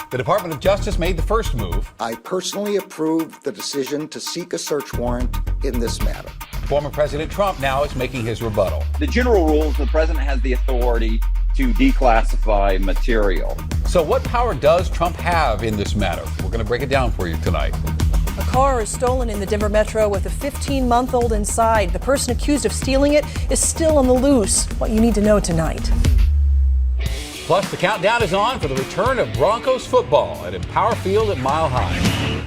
The Department of Justice made the first move. I personally approve the decision to seek a search warrant in this matter. Former President Trump now is making his rebuttal. The general rules, the president has the authority to declassify material. So what power does Trump have in this matter? We're going to break it down for you tonight. A car is stolen in the Denver metro with a 15-month-old inside. The person accused of stealing it is still on the loose. What you need to know tonight. Plus, the countdown is on for the return of Broncos football at Empower Field at Mile High.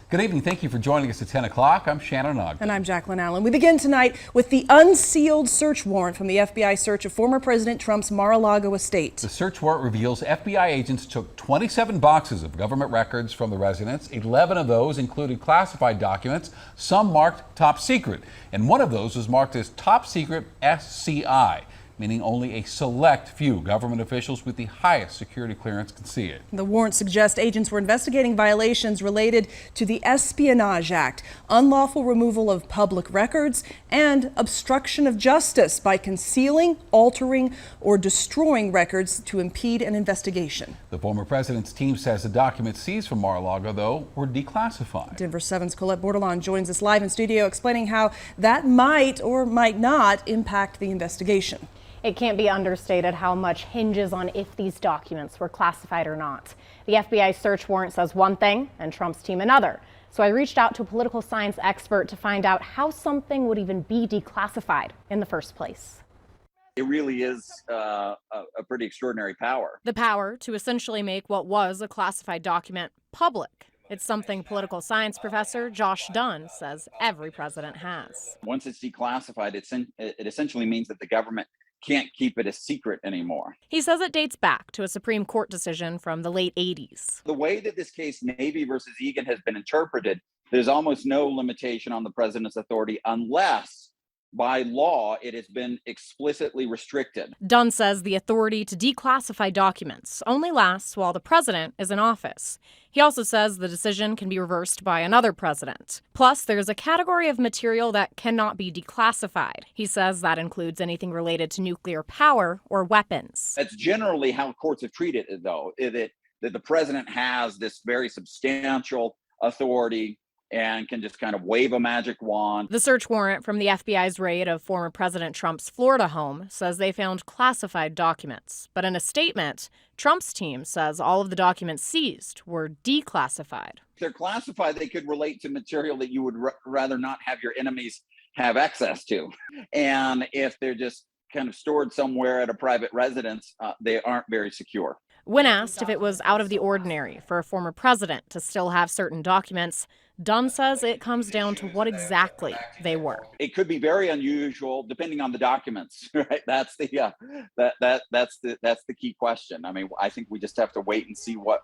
Good evening. Thank you for joining us at 10 o'clock. I'm Shannon Ogden. And I'm Jacqueline Allen. We begin tonight with the unsealed search warrant from the FBI search of former President Trump's Mar-a-Lago estate. The search warrant reveals FBI agents took 27 boxes of government records from the residence. 11 of those included classified documents, some marked top secret. And one of those was marked as top secret SCI, meaning only a select few government officials with the highest security clearance can see it. The warrant suggests agents were investigating violations related to the Espionage Act, unlawful removal of public records, and obstruction of justice by concealing, altering, or destroying records to impede an investigation. The former president's team says the documents seized from Mar-a-Lago, though, were declassified. Denver 7's Colette Bordelon joins us live in studio explaining how that might or might not impact the investigation. It can't be understated how much hinges on if these documents were classified or not. The FBI search warrant says one thing and Trump's team another. So I reached out to a political science expert to find out how something would even be declassified in the first place. It really is a pretty extraordinary power. The power to essentially make what was a classified document public. It's something political science professor Josh Dunn says every president has. Once it's declassified, it essentially means that the government can't keep it a secret anymore. He says it dates back to a Supreme Court decision from the late 80s. The way that this case, Navy versus Egan, has been interpreted, there's almost no limitation on the president's authority unless by law it has been explicitly restricted. Dunn says the authority to declassify documents only lasts while the president is in office. He also says the decision can be reversed by another president. Plus, there's a category of material that cannot be declassified. He says that includes anything related to nuclear power or weapons. That's generally how courts have treated it, though, that the president has this very substantial authority and can just kind of wave a magic wand. The search warrant from the FBI's raid of former President Trump's Florida home says they found classified documents. But in a statement, Trump's team says all of the documents seized were declassified. If they're classified, they could relate to material that you would rather not have your enemies have access to. And if they're just kind of stored somewhere at a private residence, they aren't very secure. When asked if it was out of the ordinary for a former president to still have certain documents, Dunn says it comes down to what exactly they were. It could be very unusual depending on the documents, right? That's the key question. I mean, I think we just have to wait and see what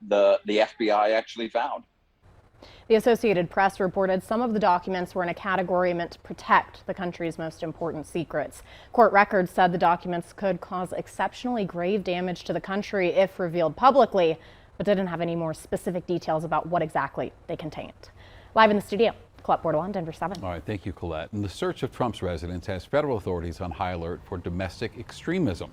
the FBI actually found. The Associated Press reported some of the documents were in a category meant to protect the country's most important secrets. Court records said the documents could cause exceptionally grave damage to the country if revealed publicly, but didn't have any more specific details about what exactly they contained. Live in the studio, Colette Bordelon, Denver 7. All right, thank you, Colette. And the search of Trump's residence has federal authorities on high alert for domestic extremism.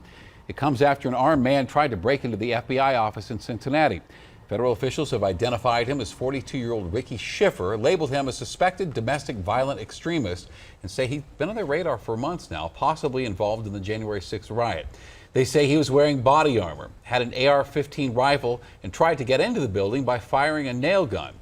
It comes after an armed man tried to break into the FBI office in Cincinnati. Federal officials have identified him as 42-year-old Ricky Schiffer, labeled him a suspected domestic violent extremist, and say he's been on their radar for months now, possibly involved in the January 6th riot. They say he was wearing body armor, had an AR-15 rifle, and tried to get into the building by firing a nail gun.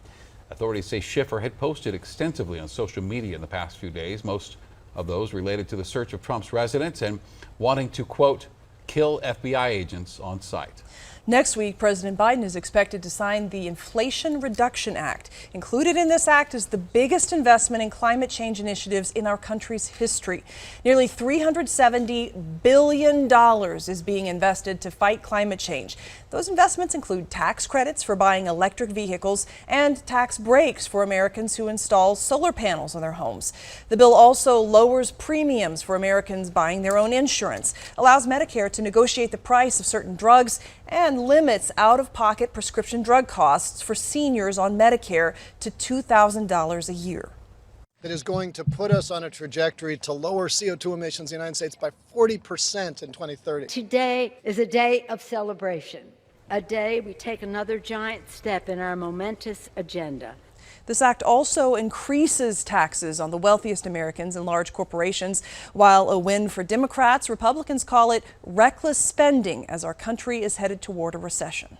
Authorities say Schiffer had posted extensively on social media in the past few days, most of those related to the search of Trump's residence and wanting to, quote, kill FBI agents on sight. Next week, President Biden is expected to sign the Inflation Reduction Act. Included in this act is the biggest investment in climate change initiatives in our country's history. Nearly $370 billion is being invested to fight climate change. Those investments include tax credits for buying electric vehicles and tax breaks for Americans who install solar panels on their homes. The bill also lowers premiums for Americans buying their own insurance, allows Medicare to negotiate the price of certain drugs, and limits out-of-pocket prescription drug costs for seniors on Medicare to $2,000 a year. That is going to put us on a trajectory to lower CO2 emissions in the United States by 40% in 2030. Today is a day of celebration. a day we take another giant step in our momentous agenda. This act also increases taxes on the wealthiest Americans and large corporations. While a win for Democrats, Republicans call it reckless spending as our country is headed toward a recession.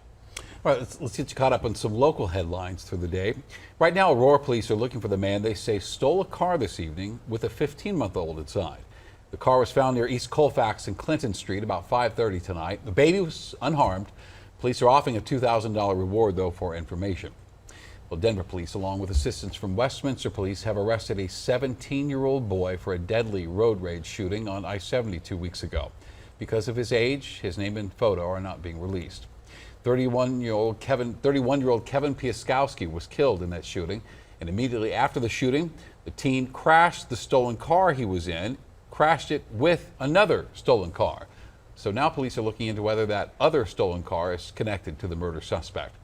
All right, let's get you caught up on some local headlines through the day. Right now, Aurora police are looking for the man they say stole a car this evening with a 15-month-old inside. The car was found near East Colfax and Clinton Street about 5:30 tonight. The baby was unharmed. Police are offering a $2,000 reward, though, for information. Well, Denver police, along with assistance from Westminster police, have arrested a 17-year-old boy for a deadly road rage shooting on I-70 2 weeks ago. Because of his age, his name and photo are not being released. 31-year-old Kevin Piaskowski was killed in that shooting, and immediately after the shooting, the teen crashed the stolen car he was in, crashed it with another stolen car. So now police are looking into whether that other stolen car is connected to the murder suspect.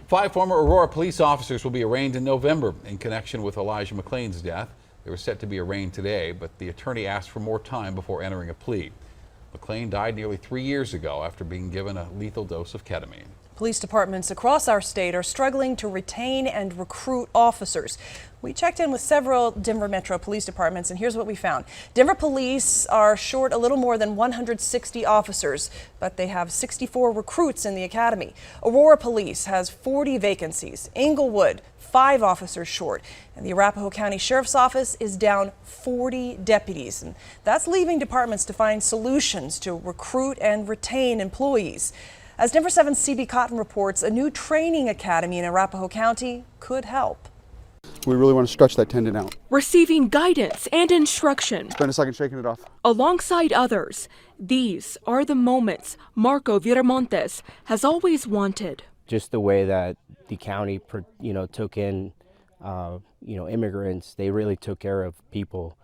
5 former Aurora police officers will be arraigned in November in connection with Elijah McClain's death. They were set to be arraigned today, but the attorney asked for more time before entering a plea. McClain died nearly 3 years ago after being given a lethal dose of ketamine. Police departments across our state are struggling to retain and recruit officers. We checked in with several Denver Metro police departments, and here's what we found. Denver police are short a little more than 160 officers, but they have 64 recruits in the academy. Aurora Police has 40 vacancies. Englewood, 5 officers short. And the Arapahoe County Sheriff's Office is down 40 deputies. And that's leaving departments to find solutions to recruit and retain employees. As Denver 7's CB Cotton reports, a new training academy in Arapahoe County could help. We really want to stretch that tendon out. Receiving guidance and instruction. Spend a second shaking it off. Alongside others, these are the moments Marco Viramontes has always wanted. Just the way that the county, took in, immigrants, they really took care of people.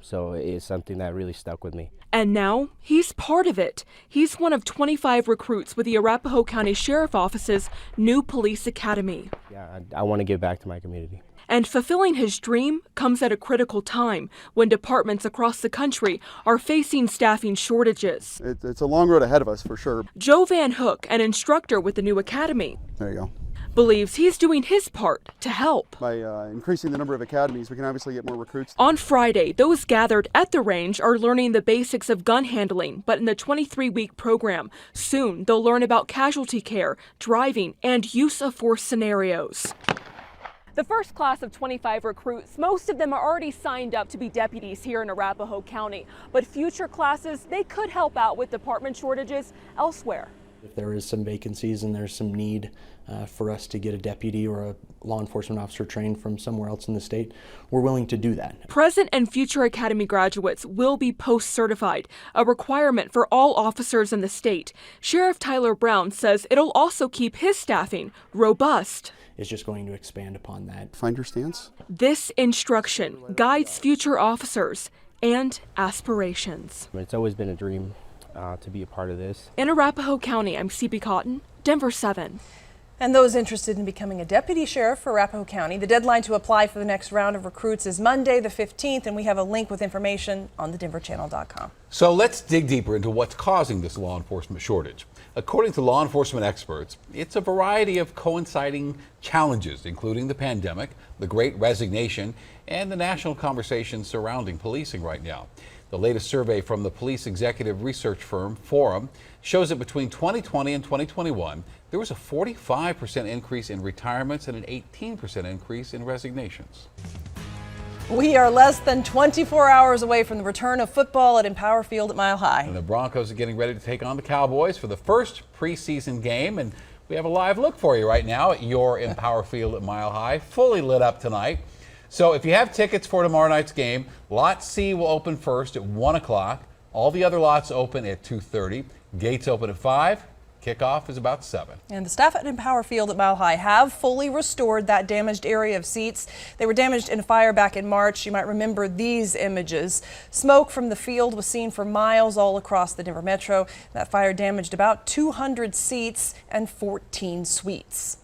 So it's something that really stuck with me. And now he's part of it. He's one of 25 recruits with the Arapahoe County Sheriff Office's new police academy. Yeah, I want to give back to my community. And fulfilling his dream comes at a critical time when departments across the country are facing staffing shortages. It's a long road ahead of us for sure. Joe Van Hook, an instructor with the new academy, There you go. believes he's doing his part to help. By increasing the number of academies, we can obviously get more recruits. On Friday, those gathered at the range are learning the basics of gun handling, but in the 23-week program, soon they'll learn about casualty care, driving, and use of force scenarios. The first class of 25 recruits, most of them are already signed up to be deputies here in Arapahoe County, but future classes, they could help out with department shortages elsewhere. If there is some vacancies and there's some need for us to get a deputy or a law enforcement officer trained from somewhere else in the state, we're willing to do that. Present and future academy graduates will be post-certified, a requirement for all officers in the state. Sheriff Tyler Brown says it'll also keep his staffing robust. It's just going to expand upon that. Find your stance. This instruction guides future officers and aspirations. It's always been a dream to be a part of this. In Arapahoe County, I'm CB Cotton, Denver 7. And those interested in becoming a deputy sheriff for Arapahoe County, the deadline to apply for the next round of recruits is Monday the 15th, and we have a link with information on thedenverchannel.com. So let's dig deeper into what's causing this law enforcement shortage. According to law enforcement experts, it's a variety of coinciding challenges, including the pandemic, the Great Resignation, and the national conversation surrounding policing right now. The latest survey from the police executive research firm Forum shows that between 2020 and 2021, there was a 45% increase in retirements and an 18% increase in resignations. We are less than 24 hours away from the return of football at Empower Field at Mile High. And the Broncos are getting ready to take on the Cowboys for the first preseason game. And we have a live look for you right now at your Empower Field at Mile High, fully lit up tonight. So if you have tickets for tomorrow night's game, Lot C will open first at 1 o'clock. All the other lots open at 2:30. Gates open at 5. Kickoff is about 7. And the staff at Empower Field at Mile High have fully restored that damaged area of seats. They were damaged in a fire back in March. You might remember these images. Smoke from the field was seen for miles all across the Denver Metro. That fire damaged about 200 seats and 14 suites.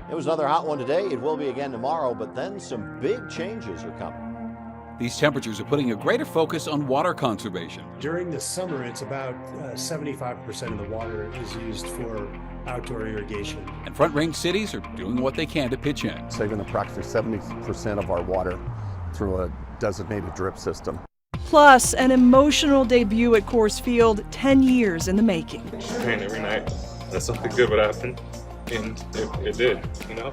It was another hot one today. It will be again tomorrow, but then some big changes are coming. These temperatures are putting a greater focus on water conservation. During the summer, it's about 75% of the water is used for outdoor irrigation. And Front Range cities are doing what they can to pitch in. Saving approximately 70% of our water through a designated drip system. Plus, an emotional debut at Coors Field, 10 years in the making. Train every night that something good would happen, and it did, you know?